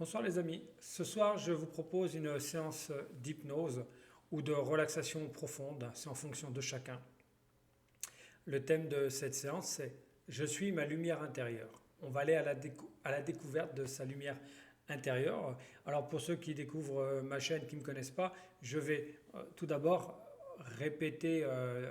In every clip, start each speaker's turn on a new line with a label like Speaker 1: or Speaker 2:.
Speaker 1: Bonsoir les amis, ce soir je vous propose une séance d'hypnose ou de relaxation profonde, c'est en fonction de chacun. Le thème de cette séance c'est Je suis ma lumière intérieure. On va aller à la découverte de sa lumière intérieure. Alors pour ceux qui découvrent ma chaîne, qui ne me connaissent pas, je vais tout d'abord répéter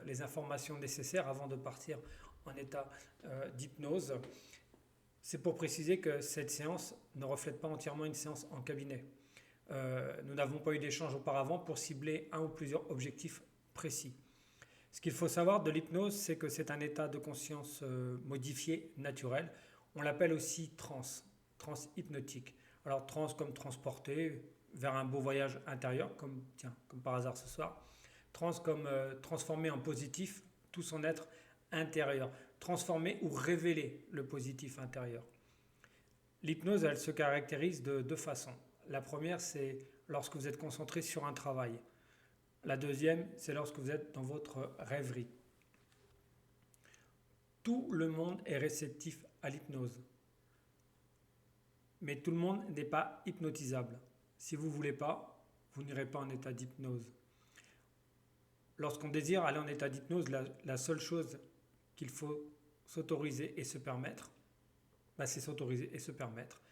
Speaker 1: les informations nécessaires avant de partir en état d'hypnose. C'est pour préciser que cette séance ne reflète pas entièrement une séance en cabinet. Nous n'avons pas eu d'échange auparavant pour cibler un ou plusieurs objectifs précis. Ce qu'il faut savoir de l'hypnose, c'est que c'est un état de conscience modifié, naturel. On l'appelle aussi transe hypnotique. Alors transe comme transporter vers un beau voyage intérieur, comme par hasard ce soir. Transe comme transformer en positif tout son être intérieur, transformer ou révéler le positif intérieur. L'hypnose, elle se caractérise de deux façons. La première, c'est lorsque vous êtes concentré sur un travail. La deuxième, c'est lorsque vous êtes dans votre rêverie. Tout le monde est réceptif à l'hypnose. Mais tout le monde n'est pas hypnotisable. Si vous ne voulez pas, vous n'irez pas en état d'hypnose. Lorsqu'on désire aller en état d'hypnose, la seule chose qu'il faut s'autoriser et se permettre, c'est s'autoriser et se permettre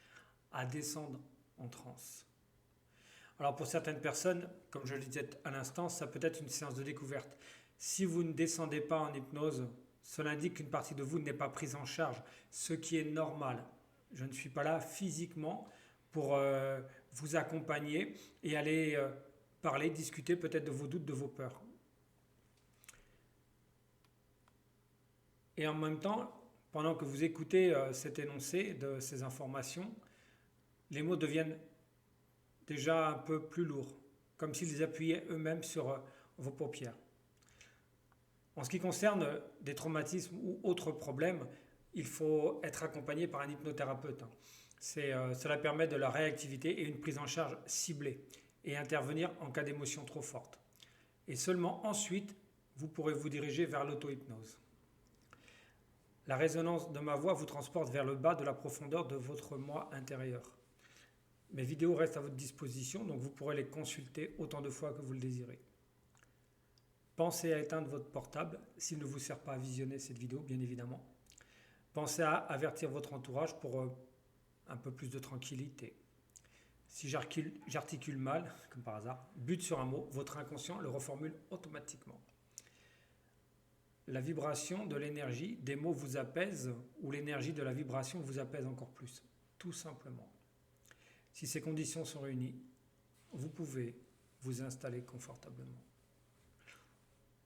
Speaker 1: à descendre en transe. Alors pour certaines personnes, comme je le disais à l'instant, ça peut être une séance de découverte. Si vous ne descendez pas en hypnose, cela indique qu'une partie de vous n'est pas prise en charge, ce qui est normal. Je ne suis pas là physiquement pour vous accompagner et aller parler, discuter peut-être de vos doutes, de vos peurs. Et en même temps, pendant que vous écoutez cet énoncé de ces informations, les mots deviennent déjà un peu plus lourds, comme s'ils appuyaient eux-mêmes sur vos paupières. En ce qui concerne des traumatismes ou autres problèmes, il faut être accompagné par un hypnothérapeute. Cela permet de la réactivité et une prise en charge ciblée et intervenir en cas d'émotion trop forte. Et seulement ensuite, vous pourrez vous diriger vers l'auto-hypnose. La résonance de ma voix vous transporte vers le bas de la profondeur de votre moi intérieur. Mes vidéos restent à votre disposition, donc vous pourrez les consulter autant de fois que vous le désirez. Pensez à éteindre votre portable s'il ne vous sert pas à visionner cette vidéo, bien évidemment. Pensez à avertir votre entourage pour un peu plus de tranquillité. Si j'articule mal, comme par hasard, bute sur un mot, votre inconscient le reformule automatiquement. La vibration de l'énergie des mots vous apaise ou l'énergie de la vibration vous apaise encore plus, tout simplement. Si ces conditions sont réunies, vous pouvez vous installer confortablement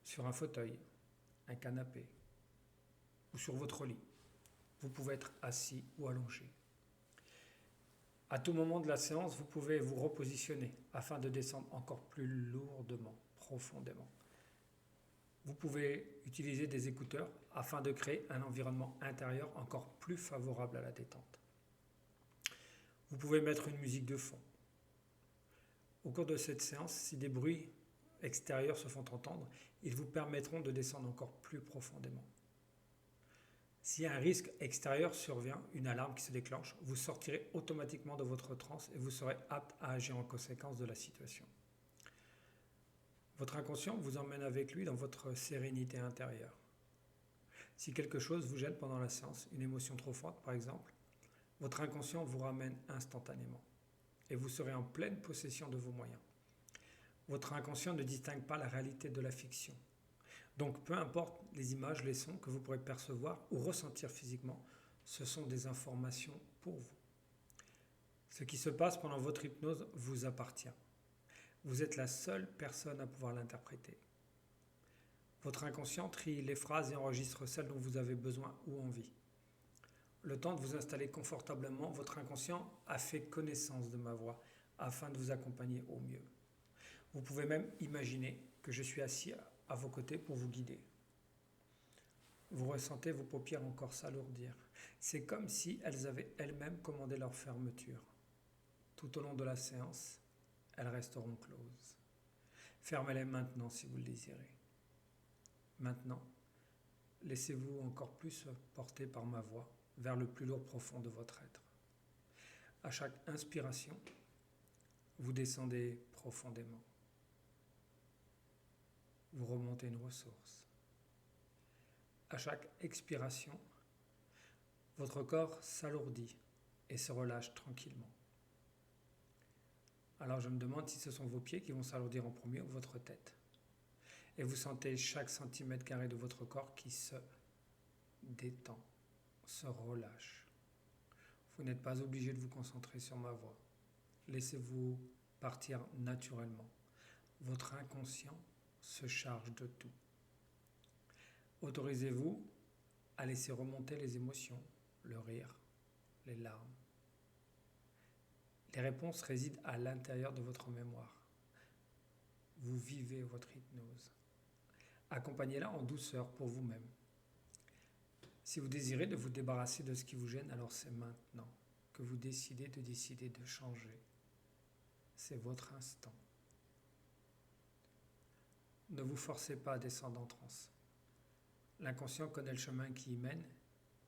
Speaker 1: sur un fauteuil, un canapé ou sur votre lit. Vous pouvez être assis ou allongé. À tout moment de la séance, vous pouvez vous repositionner afin de descendre encore plus lourdement, profondément. Vous pouvez utiliser des écouteurs afin de créer un environnement intérieur encore plus favorable à la détente. Vous pouvez mettre une musique de fond. Au cours de cette séance, si des bruits extérieurs se font entendre, ils vous permettront de descendre encore plus profondément. Si un risque extérieur survient, une alarme qui se déclenche, vous sortirez automatiquement de votre transe et vous serez apte à agir en conséquence de la situation. Votre inconscient vous emmène avec lui dans votre sérénité intérieure. Si quelque chose vous gêne pendant la séance, une émotion trop forte par exemple, votre inconscient vous ramène instantanément et vous serez en pleine possession de vos moyens. Votre inconscient ne distingue pas la réalité de la fiction. Donc peu importe les images, les sons que vous pourrez percevoir ou ressentir physiquement, ce sont des informations pour vous. Ce qui se passe pendant votre hypnose vous appartient. Vous êtes la seule personne à pouvoir l'interpréter. Votre inconscient trie les phrases et enregistre celles dont vous avez besoin ou envie. Le temps de vous installer confortablement, votre inconscient a fait connaissance de ma voix afin de vous accompagner au mieux. Vous pouvez même imaginer que je suis assis à vos côtés pour vous guider. Vous ressentez vos paupières encore s'alourdir. C'est comme si elles avaient elles-mêmes commandé leur fermeture. Tout au long de la séance, elles resteront closes. Fermez-les maintenant si vous le désirez. Maintenant, laissez-vous encore plus porter par ma voix vers le plus lourd profond de votre être. À chaque inspiration, vous descendez profondément. Vous remontez une ressource. À chaque expiration, votre corps s'alourdit et se relâche tranquillement. Alors je me demande si ce sont vos pieds qui vont s'alourdir en premier ou votre tête. Et vous sentez chaque centimètre carré de votre corps qui se détend, se relâche. Vous n'êtes pas obligé de vous concentrer sur ma voix. Laissez-vous partir naturellement. Votre inconscient se charge de tout. Autorisez-vous à laisser remonter les émotions, le rire, les larmes. Les réponses résident à l'intérieur de votre mémoire. Vous vivez votre hypnose. Accompagnez-la en douceur pour vous-même. Si vous désirez de vous débarrasser de ce qui vous gêne, alors c'est maintenant que vous décidez de changer. C'est votre instant. Ne vous forcez pas à descendre en transe. L'inconscient connaît le chemin qui y mène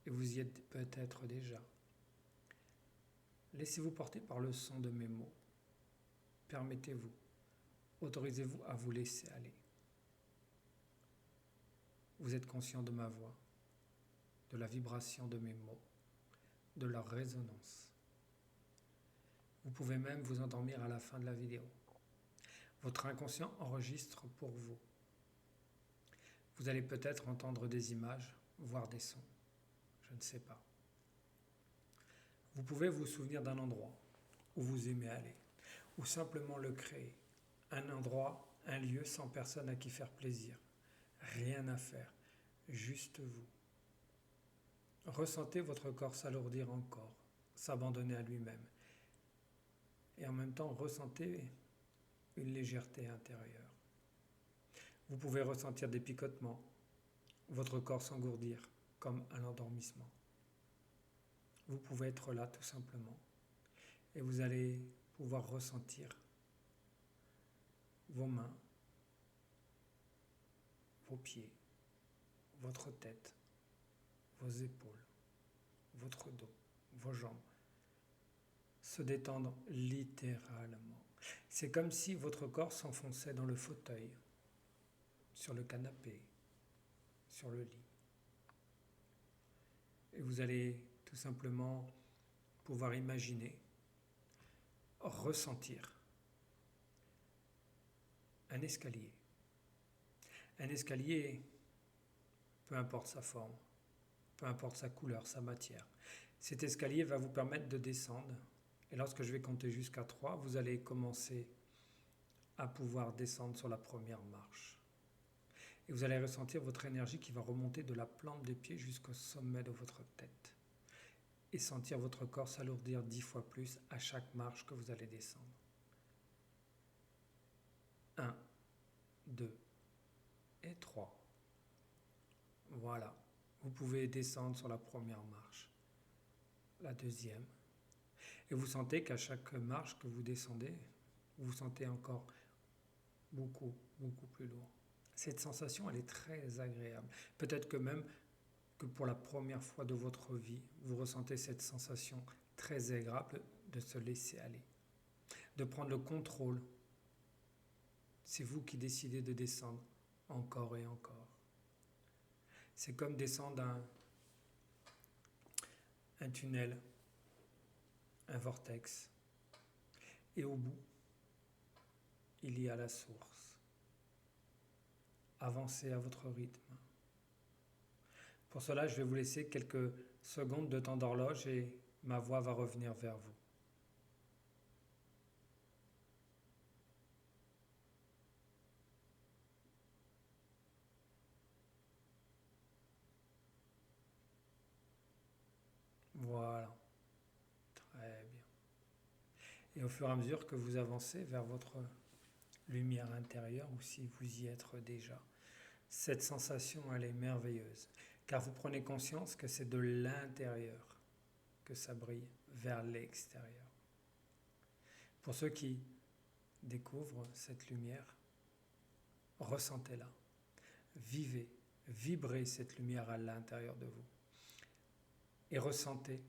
Speaker 1: et vous y êtes peut-être déjà. Laissez-vous porter par le son de mes mots. Permettez-vous, autorisez-vous à vous laisser aller. Vous êtes conscient de ma voix, de la vibration de mes mots, de leur résonance. Vous pouvez même vous endormir à la fin de la vidéo. Votre inconscient enregistre pour vous. Vous allez peut-être entendre des images, voir des sons. Je ne sais pas. Vous pouvez vous souvenir d'un endroit où vous aimez aller, ou simplement le créer. Un endroit, un lieu sans personne à qui faire plaisir. Rien à faire, juste vous. Ressentez votre corps s'alourdir encore, s'abandonner à lui-même. Et en même temps, ressentez une légèreté intérieure. Vous pouvez ressentir des picotements, votre corps s'engourdir comme à l'endormissement. Vous pouvez être là tout simplement et vous allez pouvoir ressentir vos mains, vos pieds, votre tête, vos épaules, votre dos, vos jambes se détendre littéralement. C'est comme si votre corps s'enfonçait dans le fauteuil, sur le canapé, sur le lit. Et vous allez tout simplement pouvoir imaginer, ressentir un escalier. Un escalier, peu importe sa forme, peu importe sa couleur, sa matière. Cet escalier va vous permettre de descendre. Et lorsque je vais compter jusqu'à 3, vous allez commencer à pouvoir descendre sur la première marche. Et vous allez ressentir votre énergie qui va remonter de la plante des pieds jusqu'au sommet de votre tête. Et sentir votre corps s'alourdir 10 fois plus à chaque marche que vous allez descendre. 1, 2 et 3. Voilà. Vous pouvez descendre sur la première marche. La deuxième. Et vous sentez qu'à chaque marche que vous descendez, vous vous sentez encore beaucoup plus lourd. Cette sensation, elle est très agréable. Peut-être que même que pour la première fois de votre vie, vous ressentez cette sensation très agréable de se laisser aller, de prendre le contrôle. C'est vous qui décidez de descendre encore et encore. C'est comme descendre un tunnel, un vortex. Et au bout, il y a la source. Avancez à votre rythme. Pour cela, je vais vous laisser quelques secondes de temps d'horloge et ma voix va revenir vers vous. Voilà. Très bien. Et au fur et à mesure que vous avancez vers votre lumière intérieure, ou si vous y êtes déjà, cette sensation, elle est merveilleuse. Car vous prenez conscience que c'est de l'intérieur que ça brille vers l'extérieur. Pour ceux qui découvrent cette lumière, ressentez-la. Vivez, vibrez cette lumière à l'intérieur de vous. Et ressentez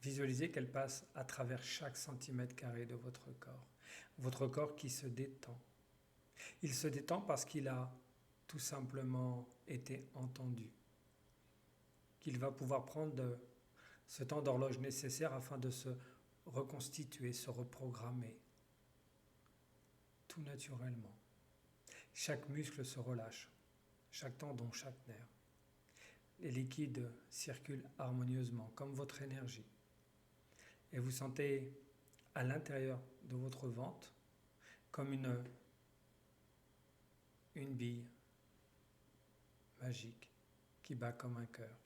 Speaker 1: Visualisez qu'elle passe à travers chaque centimètre carré de votre corps qui se détend. Il se détend parce qu'il a tout simplement été entendu, qu'il va pouvoir prendre ce temps d'horloge nécessaire afin de se reconstituer, se reprogrammer, tout naturellement. Chaque muscle se relâche, chaque tendon, chaque nerf. Les liquides circulent harmonieusement, comme votre énergie. Et vous sentez à l'intérieur de votre ventre comme une bille magique qui bat comme un cœur.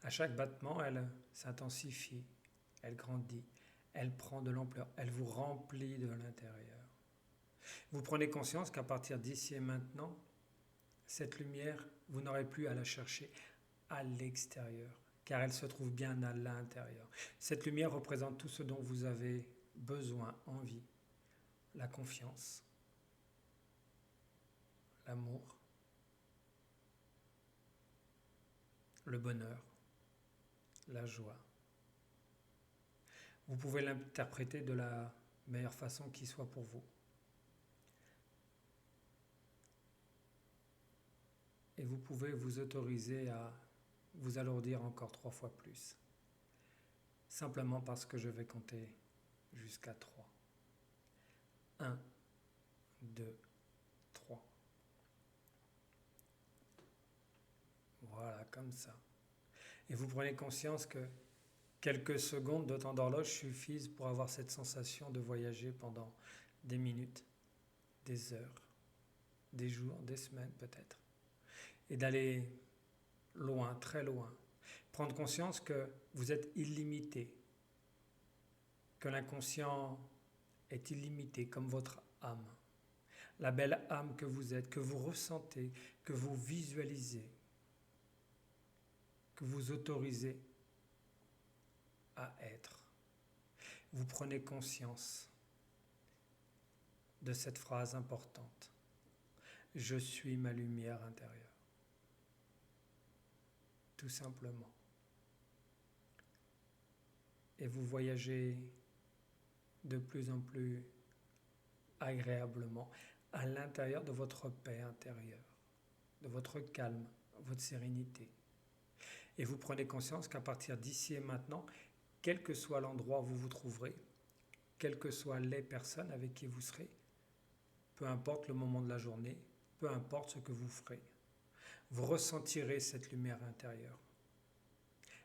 Speaker 1: À chaque battement, elle s'intensifie, elle grandit, elle prend de l'ampleur, elle vous remplit de l'intérieur. Vous prenez conscience qu'à partir d'ici et maintenant, cette lumière, vous n'aurez plus à la chercher à l'extérieur, car elle se trouve bien à l'intérieur. Cette lumière représente tout ce dont vous avez besoin, envie, la confiance, l'amour, le bonheur, la joie. Vous pouvez l'interpréter de la meilleure façon qui soit pour vous. Et vous pouvez vous autoriser à vous alourdir encore 3 fois plus. Simplement parce que je vais compter jusqu'à 3. 1, 2, 3. Voilà, comme ça. Et vous prenez conscience que quelques secondes de temps d'horloge suffisent pour avoir cette sensation de voyager pendant des minutes, des heures, des jours, des semaines peut-être. Et d'aller loin, très loin. Prendre conscience que vous êtes illimité, que l'inconscient est illimité comme votre âme. La belle âme que vous êtes, que vous ressentez, que vous visualisez, que vous autorisez à être. Vous prenez conscience de cette phrase importante. Je suis ma lumière intérieure. Tout simplement. Et vous voyagez de plus en plus agréablement à l'intérieur de votre paix intérieure, de votre calme, votre sérénité. Et vous prenez conscience qu'à partir d'ici et maintenant, quel que soit l'endroit où vous vous trouverez, quelles que soient les personnes avec qui vous serez, peu importe le moment de la journée, peu importe ce que vous ferez, vous ressentirez cette lumière intérieure.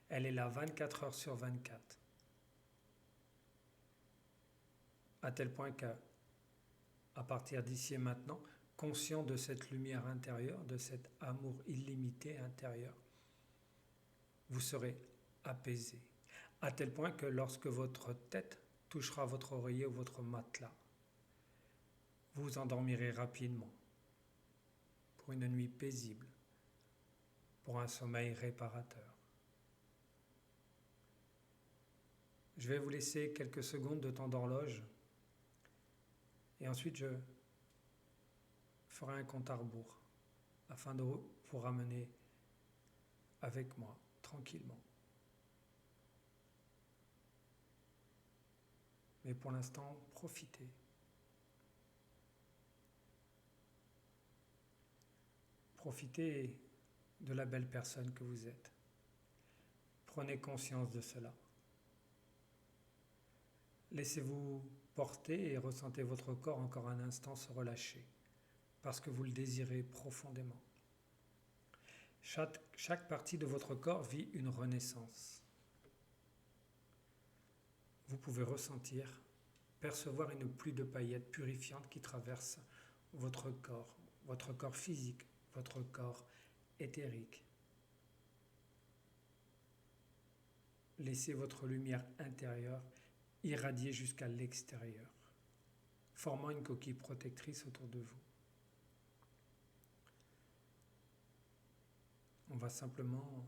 Speaker 1: Elle est là 24 heures sur 24. À tel point qu'à partir d'ici et maintenant, conscient de cette lumière intérieure, de cet amour illimité intérieur, vous serez apaisé. À tel point que lorsque votre tête touchera votre oreiller ou votre matelas, vous vous endormirez rapidement pour une nuit paisible, pour un sommeil réparateur. Je vais vous laisser quelques secondes de temps d'horloge et ensuite je ferai un compte à rebours afin de vous ramener avec moi tranquillement. Mais pour l'instant, profitez. Profitez de la belle personne que vous êtes. Prenez conscience de cela. Laissez-vous porter et ressentez votre corps encore un instant se relâcher, parce que vous le désirez profondément. Chaque partie de votre corps vit une renaissance. Vous pouvez ressentir, percevoir une pluie de paillettes purifiantes qui traverse votre corps physique, votre corps éthérique. Laissez votre lumière intérieure irradier jusqu'à l'extérieur, formant une coquille protectrice autour de vous. On va simplement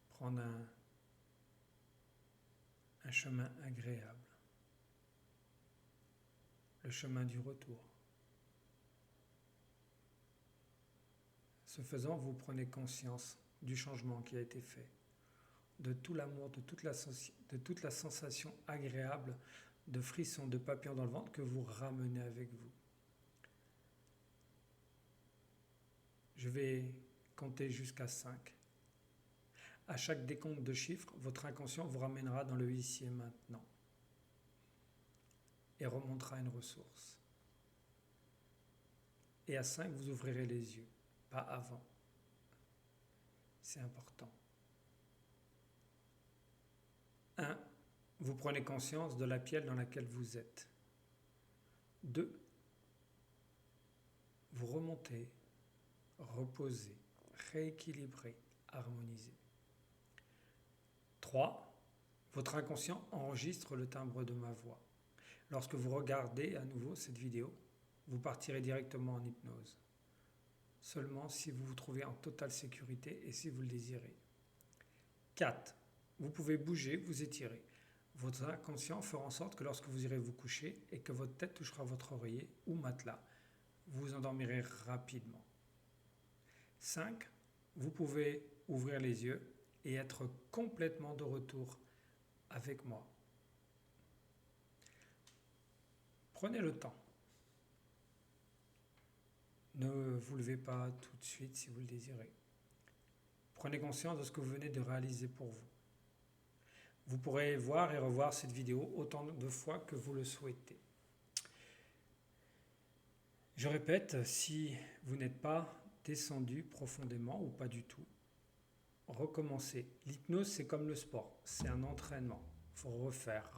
Speaker 1: prendre un chemin agréable, le chemin du retour. Ce faisant, vous prenez conscience du changement qui a été fait. de tout l'amour, de toute la sensation agréable de frissons, de papillons dans le ventre que vous ramenez avec vous. Je vais compter jusqu'à 5. À chaque décompte de chiffres, votre inconscient vous ramènera dans le ici et maintenant et remontera une ressource. Et à 5, vous ouvrirez les yeux, pas avant. C'est important. 1. Vous prenez conscience de la pièce dans laquelle vous êtes. 2. Vous remontez, reposez, rééquilibrez, harmonisez. 3. Votre inconscient enregistre le timbre de ma voix. Lorsque vous regardez à nouveau cette vidéo, vous partirez directement en hypnose. Seulement si vous vous trouvez en totale sécurité et si vous le désirez. 4. Vous pouvez bouger, vous étirer. Votre inconscient fera en sorte que lorsque vous irez vous coucher et que votre tête touchera votre oreiller ou matelas, vous vous endormirez rapidement. 5. Vous pouvez ouvrir les yeux et être complètement de retour avec moi. Prenez le temps. Ne vous levez pas tout de suite si vous le désirez. Prenez conscience de ce que vous venez de réaliser pour vous. Vous pourrez voir et revoir cette vidéo autant de fois que vous le souhaitez. Je répète, si vous n'êtes pas descendu profondément ou pas du tout, recommencez. L'hypnose, c'est comme le sport, c'est un entraînement. Il faut refaire,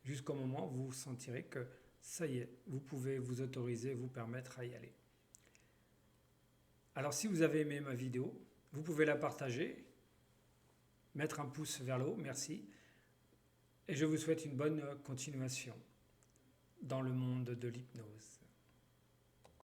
Speaker 1: jusqu'au moment où vous sentirez que ça y est, vous pouvez vous autoriser, vous permettre à y aller. Alors si vous avez aimé ma vidéo, vous pouvez la partager, mettre un pouce vers le haut, merci. Et je vous souhaite une bonne continuation dans le monde de l'hypnose.